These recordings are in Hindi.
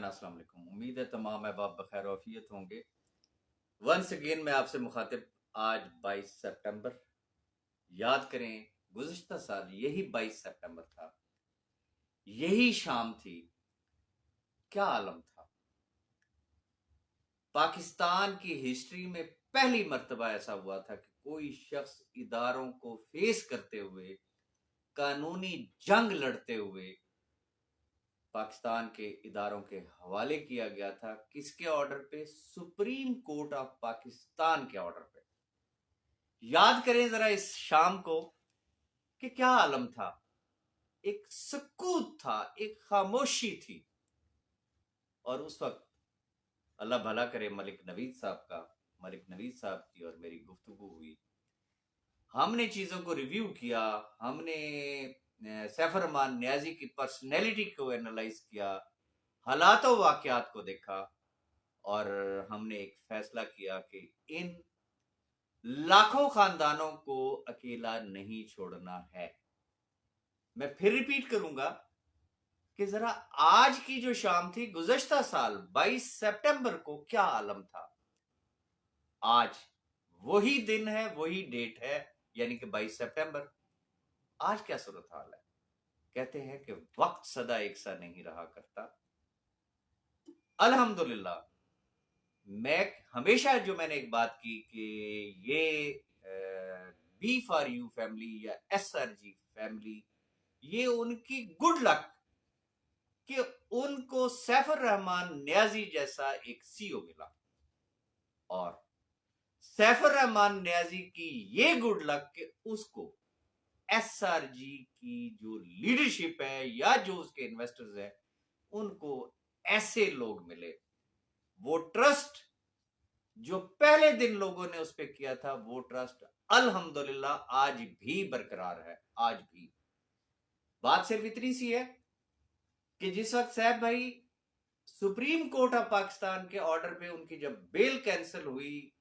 नाज़रीन अस्सलाम वालेकुम। उम्मीद है तमाम अहबाब बखैर आफियत होंगे। वंस अगेन मैं आपसे मुखातिब। आज 22 सितंबर, याद करें गुज़िश्ता साल यही 22 सितंबर था, यही शाम थी। क्या आलम था। पाकिस्तान की हिस्ट्री में पहली मर्तबा ऐसा हुआ था कि कोई शख्स इदारों को फेस करते हुए, कानूनी जंग लड़ते हुए पाकिस्तान के इदारों के हवाले किया गया था। किसके ऑर्डर पे? सुप्रीम कोर्ट ऑफ पाकिस्तान के ऑर्डर पे। याद करें जरा इस शाम को कि क्या आलम था। एक सुकूत था, एक खामोशी थी। और उस वक्त अल्लाह भला करे मलिक नवीद साहब की और मेरी गुफ्तगू हुई। हमने चीजों को रिव्यू किया, हमने सैफर रहमान नियाजी की पर्सनैलिटी को एनालाइज किया, हालात और वाकयात को देखा और हमने एक फैसला किया कि इन लाखों खानदानों को अकेला नहीं छोड़ना है। मैं फिर रिपीट करूंगा कि जरा आज की जो शाम थी गुज़श्ता साल 22 सितंबर को क्या आलम था। आज वही दिन है, वही डेट है, यानी कि 22 सितंबर। आज क्या सूरत हाल है? कहते हैं कि वक्त सदा एक सा नहीं रहा करता। अल्हम्दुलिल्लाह, मैं हमेशा जो मैंने एक बात की कि ये बी फॉर यू फैमिली या SRG फैमिली, ये उनकी गुड लक कि उनको सैफर रहमान नियाजी जैसा एक CEO मिला। और सैफर रहमान नियाजी की ये गुड लक कि उसको SRG की जो लीडरशिप है या जो उसके इन्वेस्टर्स हैं, उनको ऐसे लोग मिले। वो ट्रस्ट जो पहले दिन लोगों ने उस पर किया था, वो ट्रस्ट अल्हम्दुलिल्लाह आज भी बरकरार है। आज भी बात सिर्फ इतनी सी है कि जिस वक्त साहब भाई सुप्रीम कोर्ट ऑफ पाकिस्तान के ऑर्डर पे उनकी जब बेल कैंसिल हुई,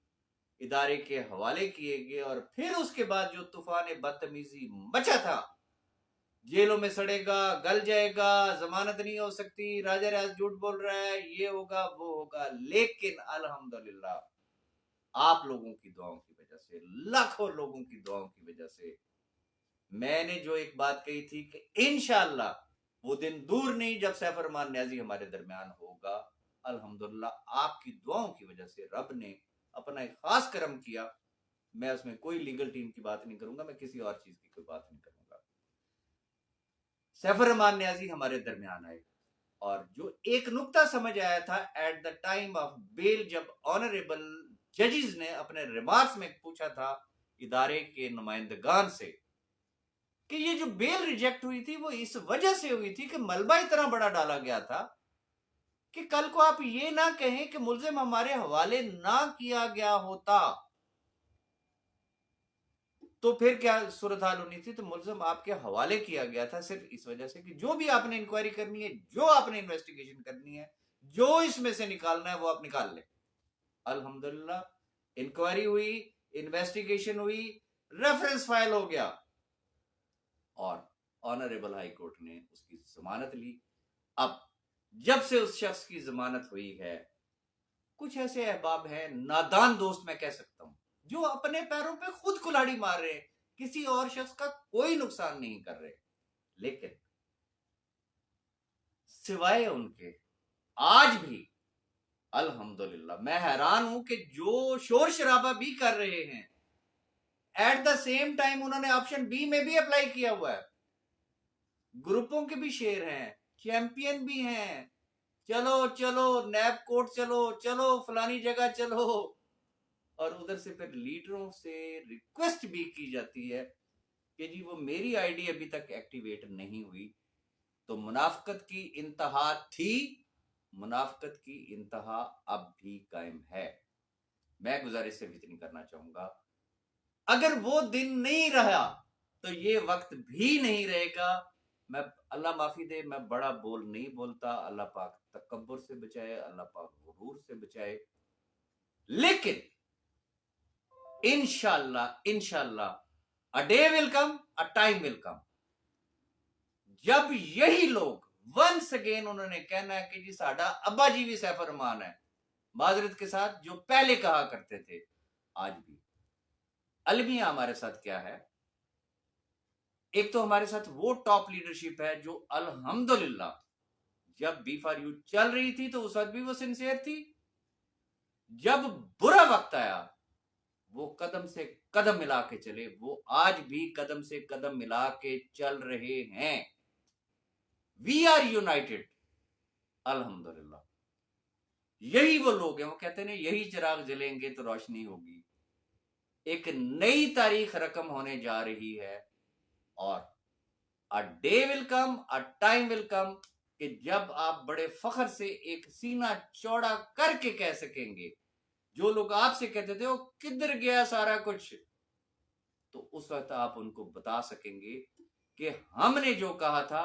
इदारे के हवाले किए गए और फिर उसके बाद जो तूफान बदतमीजी मचा था, जेलों में सड़ेगा, गल जाएगा, जमानत नहीं हो सकती, राजा राज झूठ बोल रहा है, ये होगा वो होगा, लेकिन अल्हम्दुलिल्लाह आप लोगों की दुआओं की वजह से, लाखों लोगों की दुआओं की वजह से, मैंने जो एक बात कही थी कि इंशाअल्लाह वो दिन दूर नहीं जब सैफर रहमान नियाजी हमारे दरमियान होगा। अल्हम्दुलिल्लाह आपकी दुआओं की वजह से रब ने अपना एक खास करम किया। मैं उसमें कोई लीगल टीम की बात नहीं करूंगा, मैं किसी और चीज की कोई बात नहीं करूंगा। सैफर रहमान नियाजी हमारे दरमियान आए और जो एक नुक्ता समझ आया था at the time of bail, जब ऑनरेबल जजेस ने अपने रिमार्क्स में पूछा था इदारे के नुमाइंदगान से कि ये जो बेल रिजेक्ट हुई थी वो इस वजह से हुई थी कि मलबा इतना बड़ा डाला गया था कि कल को आप ये ना कहें कि मुल्जिम हमारे हवाले ना किया गया होता तो फिर क्या सूरत हाल होनी थी। तो मुल्जिम आपके हवाले किया गया था सिर्फ इस वजह से कि जो भी आपने इंक्वायरी करनी है, जो आपने इन्वेस्टिगेशन करनी है, जो इसमें से निकालना है वो आप निकाल लें। अल्हम्दुलिल्लाह इंक्वायरी हुई, इन्वेस्टिगेशन हुई, रेफरेंस फाइल हो गया और ऑनरेबल हाई कोर्ट ने उसकी जमानत ली। अब जब से उस शख्स की जमानत हुई है, कुछ ऐसे अहबाब हैं, नादान दोस्त मैं कह सकता हूं, जो अपने पैरों पे खुद कुल्हाड़ी मार रहे हैं, किसी और शख्स का कोई नुकसान नहीं कर रहे, लेकिन सिवाय उनके आज भी अल्हम्दुलिल्लाह मैं हैरान हूं कि जो शोर शराबा भी कर रहे हैं, एट द सेम टाइम उन्होंने ऑप्शन बी में भी अप्लाई किया हुआ है। ग्रुपों के भी शेयर हैं, चैंपियन भी हैं, चलो चलो नैब कोर्ट, चलो चलो फलानी जगह चलो। और उधर से फिर लीडरों से रिक्वेस्ट भी की जाती है कि जी वो मेरी आईडी अभी तक एक्टिवेट नहीं हुई। तो मुनाफकत की इंतहा थी, मुनाफकत की इंतहा अब भी कायम है। मैं गुजारिश से इतनी करना चाहूंगा, अगर वो दिन नहीं रहा तो ये वक्त भी नहीं रहेगा। मैं अल्लाह माफी दे, मैं बड़ा बोल नहीं बोलता, अल्लाह पाक तकब्बुर से बचाए, अल्लाह पाक गुरूर से बचाए, लेकिन इंशाल्लाह इंशाल्लाह a day will come, a time will come जब यही लोग वंस अगेन उन्होंने कहना है कि जी साडा अब्बा जी भी सैफ रहमान है, माजरत के साथ, जो पहले कहा करते थे आज भी। अलमिया हमारे साथ क्या है, एक तो हमारे साथ वो टॉप लीडरशिप है जो अल्हम्दुलिल्लाह जब बी फॉर यू चल रही थी तो उस वक्त भी वो सिंसियर थी, जब बुरा वक्त आया वो कदम से कदम मिला के चले, वो आज भी कदम से कदम मिला के चल रहे हैं। वी आर यूनाइटेड अल्हम्दुलिल्लाह। यही वो लोग हैं, वो कहते हैं यही चिराग जलेंगे तो रोशनी होगी। एक नई तारीख रकम होने जा रही है और a day will come, a time will come कि जब आप बड़े फख्र से एक सीना चौड़ा करके कह सकेंगे, जो लोग आपसे कहते थे वो किधर गया सारा कुछ, तो उस वक्त आप उनको बता सकेंगे कि हमने जो कहा था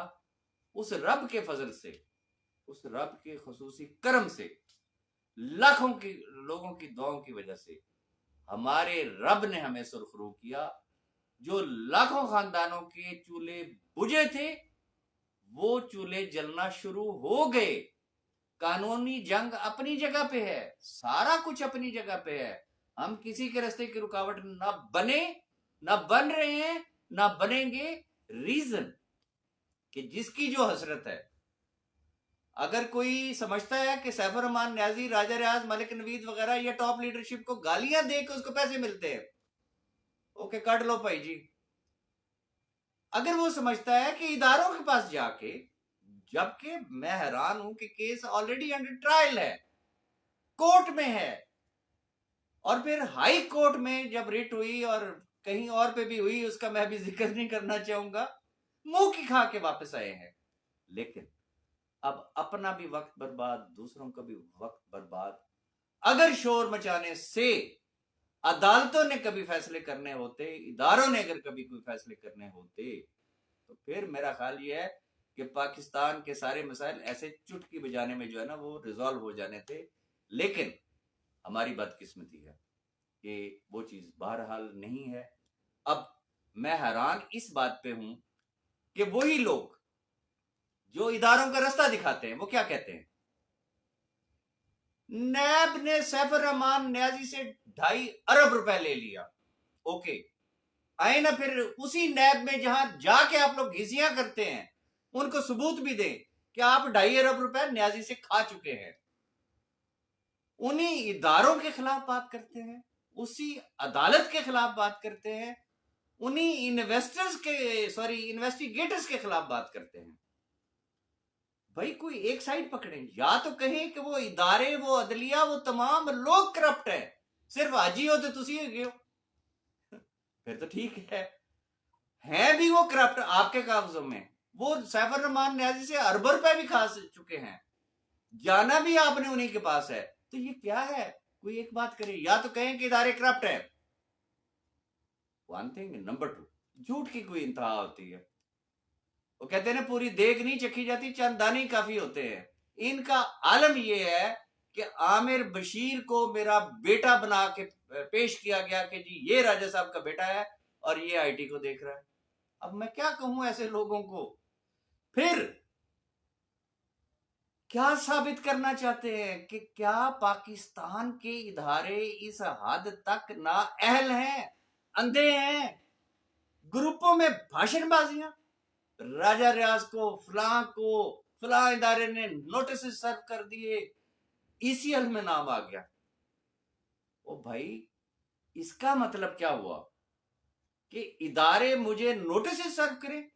उस रब के फजल से, उस रब के खसूसी करम से, लाखों की लोगों की दुआओं की वजह से हमारे रब ने हमें सुरखरू किया। जो लाखों खानदानों के चूल्हे बुझे थे वो चूल्हे जलना शुरू हो गए। कानूनी जंग अपनी जगह पे है, सारा कुछ अपनी जगह पे है। हम किसी के रास्ते की रुकावट ना बने, ना बन रहे हैं, ना बनेंगे। रीजन कि जिसकी जो हसरत है, अगर कोई समझता है कि सैफुर रहमान न्याजी, राजा रियाज, मलिक नवीद वगैरह ये टॉप लीडरशिप को गालियां दे के उसको पैसे मिलते हैं, ओके काट लो भाई जी। अगर वो समझता है कि इदारों के पास जाके, जबकि मैं हैरान हूं कि केस ऑलरेडी अंडर ट्रायल है, कोर्ट में है, और फिर हाई कोर्ट में जब रिट हुई और कहीं और पे भी हुई, उसका मैं भी जिक्र नहीं करना चाहूंगा, मुंह की खा के वापस आए हैं। लेकिन अब अपना भी वक्त बर्बाद, दूसरों का भी वक्त बर्बाद। अगर शोर मचाने से अदालतों ने कभी फैसले करने होते, इदारों ने अगर कभी कोई फैसले करने होते, तो फिर मेरा ख्याल ये है कि पाकिस्तान के सारे मसाइल ऐसे चुटकी बजाने में जो है ना वो रिजॉल्व हो जाने थे। लेकिन हमारी बदकिस्मती है कि वो चीज बहरहाल नहीं है। अब मैं हैरान इस बात पे हूं कि वही लोग जो इदारों का रास्ता दिखाते हैं वो क्या कहते हैं, नैब ने सैफुर रहमान न्याजी से 2.5 अरब रुपए ले लिया। ओके, आए ना फिर उसी नैब में जहां जाके आप लोग घिसियां करते हैं, उनको सबूत भी दें कि आप 2.5 अरब रुपए न्याजी से खा चुके हैं। उन्हीं इदारों के खिलाफ बात करते हैं, उसी अदालत के खिलाफ बात करते हैं, उन्हीं इन्वेस्टिगेटर्स के खिलाफ बात करते हैं। भाई कोई एक साइड पकड़े, या तो कहें कि वो इदारे, वो अदलिया, वो तमाम लोग करप्ट है, सिर्फ हाजी हो तो तुसी हो, फिर तो ठीक है भी वो करप्ट आपके कागजों में। वो सैफुर रहमान न्याजी से अरबों रुपए भी खा चुके हैं, जाना भी आपने उन्हीं के पास है। तो ये क्या है, कोई एक बात करे, या तो कहें कि इदारे करप्ट है, वन थिंग। नंबर 2, झूठ की कोई इंतहा होती है। वो कहते हैं ना पूरी देग नहीं चखी जाती, चंद दाने काफी होते हैं। इनका आलम यह है कि आमिर बशीर को मेरा बेटा बना के पेश किया गया कि जी ये राजा साहब का बेटा है और ये आईटी को देख रहा है। अब मैं क्या कहूं ऐसे लोगों को, फिर क्या साबित करना चाहते हैं कि क्या पाकिस्तान के इदारे इस हद तक नाअहल हैं, अंधे हैं? ग्रुपों में भाषणबाजियां, राजा रियाज को फलां इदारे ने नोटिस सर्व कर दिए, ईसीएल में नाम आ गया। ओ भाई, इसका मतलब क्या हुआ कि इदारे मुझे नोटिस सर्व करें,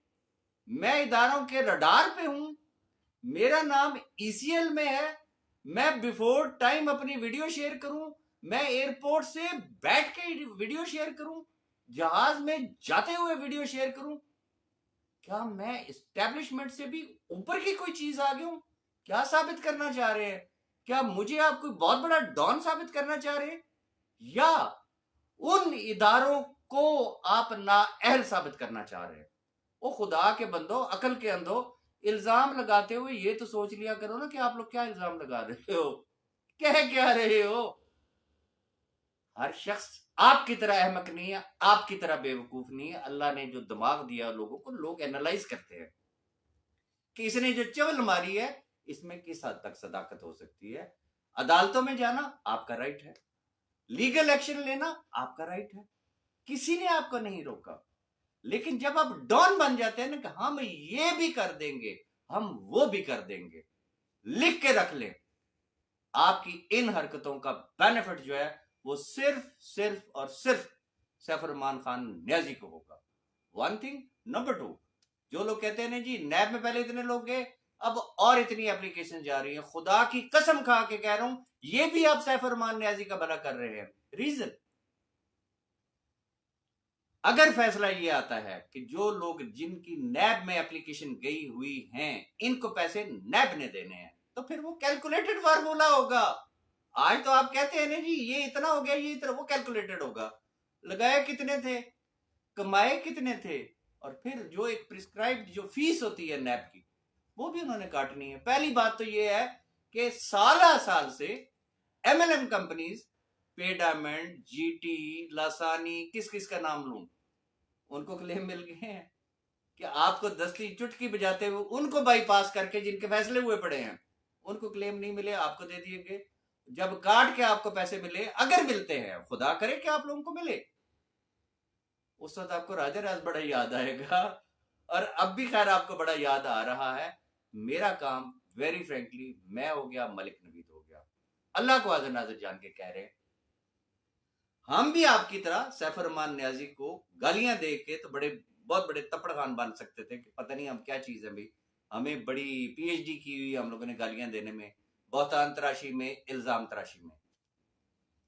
मैं इदारों के रडार पे हूं, मेरा नाम ईसीएल में है, मैं बिफोर टाइम अपनी वीडियो शेयर करूं, मैं एयरपोर्ट से बैठ के वीडियो शेयर करूं, जहाज में जाते हुए वीडियो शेयर करूं, क्या मैं एस्टेब्लिशमेंट से भी ऊपर की कोई चीज आ गया हूं? क्या साबित करना चाह रहे हैं? क्या मुझे आप कोई बहुत बड़ा डॉन साबित करना चाह रहे हैं, या उन इदारों को आप नाअहल साबित करना चाह रहे हैं? ओ खुदा के बंदो, अकल के अंधो, इल्जाम लगाते हुए ये तो सोच लिया करो ना कि आप लोग क्या इल्जाम लगा रहे हो, कह क्या रहे हो। हर शख्स आपकी तरह अहमक नहीं है, आपकी तरह बेवकूफ नहीं है। अल्लाह ने जो दिमाग दिया लोगों को, लोग एनालाइज करते हैं। कि इसने जो चवल मारी है इसमें किस हद तक सदाकत हो सकती है। अदालतों में जाना आपका राइट है, लीगल एक्शन लेना आपका राइट है, किसी ने आपको नहीं रोका। लेकिन जब आप डॉन बन जाते हैं ना कि हम ये भी कर देंगे, हम वो भी कर देंगे, लिख के रख लें, आपकी इन हरकतों का बेनिफिट जो है वो सिर्फ और सिर्फ सैफ रहमान खान न्याजी को होगा। One thing. नंबर टू, जो लोग कहते हैं ना जी नैब में पहले इतने लोग गए, अब और इतनी एप्लीकेशन जा रही है, खुदा की कसम खा के कह रहा हूं ये भी आप सैफ रहमान न्याजी का भला कर रहे हैं। रीजन, अगर फैसला ये आता है कि जो लोग जिनकी नैब में एप्लीकेशन गई हुई हैं इनको पैसे नैब ने देने हैं, तो फिर वो कैलकुलेटेड फार्मूला होगा। आज तो आप कहते हैं ना जी ये इतना हो गया, ये इतना, वो कैलकुलेटेड होगा। लगाए कितने थे, कमाए कितने थे, और फिर जो एक प्रिस्क्राइब्ड जो फीस होती है नैब की वो भी उन्होंने काटनी है। पहली बात तो ये है कि साल से एमएलएम कंपनीज, पेडामेंट, जीटी, लासानी, किस किस का नाम लूं, उनको क्लेम मिल गए हैं कि आपको दस्ती चुटकी बजाते हुए उनको बाईपास करके जिनके फैसले हुए पड़े हैं उनको क्लेम नहीं मिले, आपको दे दिए गए। जब काट के आपको पैसे मिले, अगर मिलते हैं, खुदा करे कि आप लोगों को मिले, उस वक्त आपको राजा राज बड़ा याद आएगा, और अब भी खैर आपको बड़ा याद आ रहा है। मेरा काम वेरी फ्रेंकली मैं हो गया, मलिक नवीद हो गया। अल्लाह को हाजिर नाज़िर जान के कह रहे हैं, हम भी आपकी तरह सैफ रहमान न्याजी को गालियां दे के तो बहुत बड़े तपड़ खान बन सकते थे कि पता नहीं हम क्या चीज है भाई, हमें बड़ी पीएचडी की हुई हम लोगों ने गालियां देने में, बहतान तराशी में, इल्जाम तराशी में।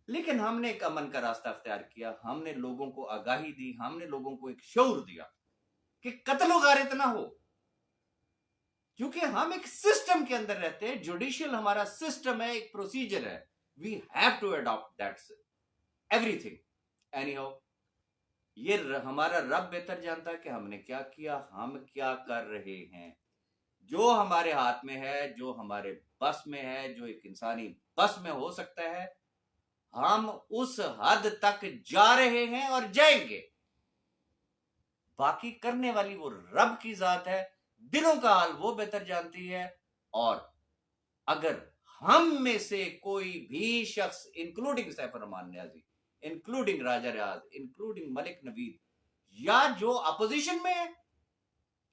लेकिन हमने एक अमन का रास्ता अख्तियार किया, हमने लोगों को आगाही दी, हमने लोगों को एक शऊर दिया कि कत्ल गारत ना हो, क्योंकि हम एक सिस्टम के अंदर रहते हैं, जुडिशियल हमारा सिस्टम है, एक प्रोसीजर है, we have to adopt that everything. Anyhow, ये हमारा रब बेहतर जानता है कि हमने क्या किया, हम क्या कर रहे हैं। जो हमारे हाथ में है, जो हमारे बस में है, जो एक इंसानी बस में हो सकता है, हम उस हद तक जा रहे हैं और जाएंगे। बाकी करने वाली वो रब की जात है, दिलों का हाल वो बेहतर जानती है। और अगर हम में से कोई भी शख्स, इंक्लूडिंग सैफ रहमान न्याजी, इंक्लूडिंग राजा रियाज, इंक्लूडिंग मलिक नवीद, या जो अपोजिशन में है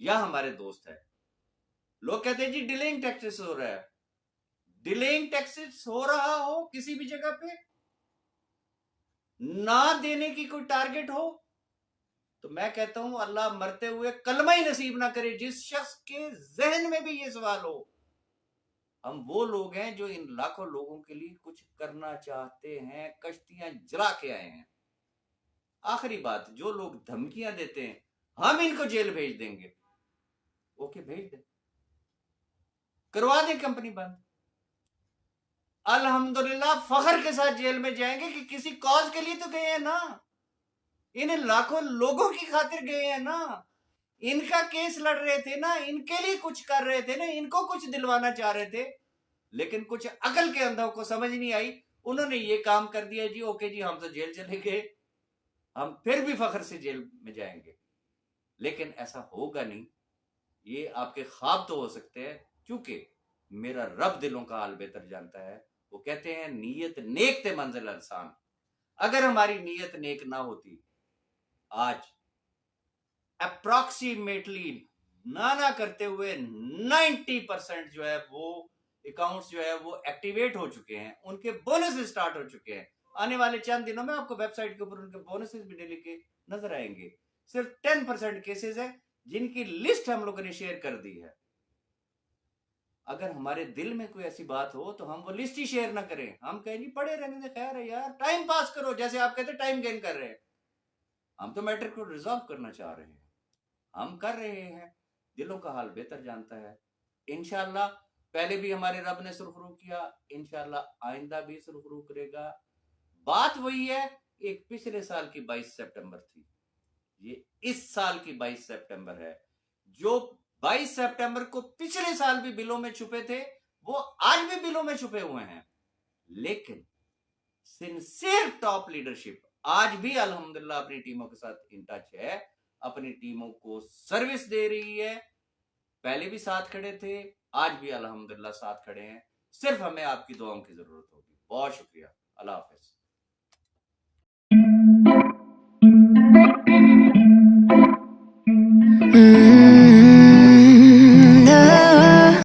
या हमारे दोस्त है, लोग कहते हैं जी डिलेइंग टैक्सेस हो रहा है, डिलेइंग टैक्सेस हो रहा हो, किसी भी जगह पे ना देने की कोई टारगेट हो, तो मैं कहता हूं अल्लाह मरते हुए कलमा ही नसीब ना करे जिस शख्स के जहन में भी ये सवाल हो। हम वो लोग हैं जो इन लाखों लोगों के लिए कुछ करना चाहते हैं, कश्तियां जला के आए हैं। आखिरी बात, जो लोग धमकियां देते हैं हम इनको जेल भेज देंगे, ओके भेज दे, करवा दें कंपनी बंद, अल्हम्दुलिल्लाह फख्र के साथ जेल में जाएंगे कि किसी कॉज के लिए तो गए हैं ना, इन लाखों लोगों की खातिर गए हैं ना, इनका केस लड़ रहे थे ना, इनके लिए कुछ कर रहे थे ना, इनको कुछ दिलवाना चाह रहे थे। लेकिन कुछ अकल के अंधों को समझ नहीं आई, उन्होंने ये काम कर दिया जी, ओके जी हम तो जेल चले गए, हम फिर भी फख्र से जेल में जाएंगे। लेकिन ऐसा होगा नहीं, ये आपके ख्वाब तो हो सकते हैं, क्योंकि मेरा रब दिलों का हाल बेहतर जानता है। वो कहते हैं नीयत नेक ते मंजिल आसान। अगर हमारी नीयत नेक ना होती, आज अप्रोक्सीमेटली ना करते हुए 90% जो है वो अकाउंट्स जो है वो एक्टिवेट हो चुके हैं, उनके बोनस स्टार्ट हो चुके हैं। आने वाले चंद दिनों में आपको वेबसाइट के ऊपर उनके बोनसेस भी डेली के नजर आएंगे। सिर्फ 10% केसेस है जिनकी लिस्ट हम लोगों ने शेयर कर दी है। अगर हमारे दिल में कोई ऐसी बात हो तो हम वो लिस्ट ही शेयर ना करें, हम कहें जी पड़े रहने दे, खैर है यार, टाइम पास करो, जैसे आप कहते टाइम गेन कर रहे हैं। हम तो मैटर को रिजॉल्व करना चाह रहे हैं, हम कर रहे हैं, दिलों का हाल बेहतर जानता है। इंशाल्लाह पहले भी हमारे रब ने सुरखरू किया, इंशाल्लाह आइंदा भी सुरखरू करेगा। बात वही है, एक पिछले साल की 22 सितंबर थी, ये इस साल की 22 सितंबर है। जो 22 सितंबर को पिछले साल भी बिलों में छुपे थे वो आज भी बिलों में छुपे हुए हैं। लेकिन सिंसियर टॉप लीडरशिप आज भी अल्हम्दुलिल्लाह अपनी टीमों के साथ इन टच है, अपनी टीमों को सर्विस दे रही है, पहले भी साथ खड़े थे, आज भी अल्हम्दुलिल्लाह साथ खड़े हैं। सिर्फ हमें आपकी दुआओं की जरूरत होगी। बहुत शुक्रिया। अल्लाह हाफिज।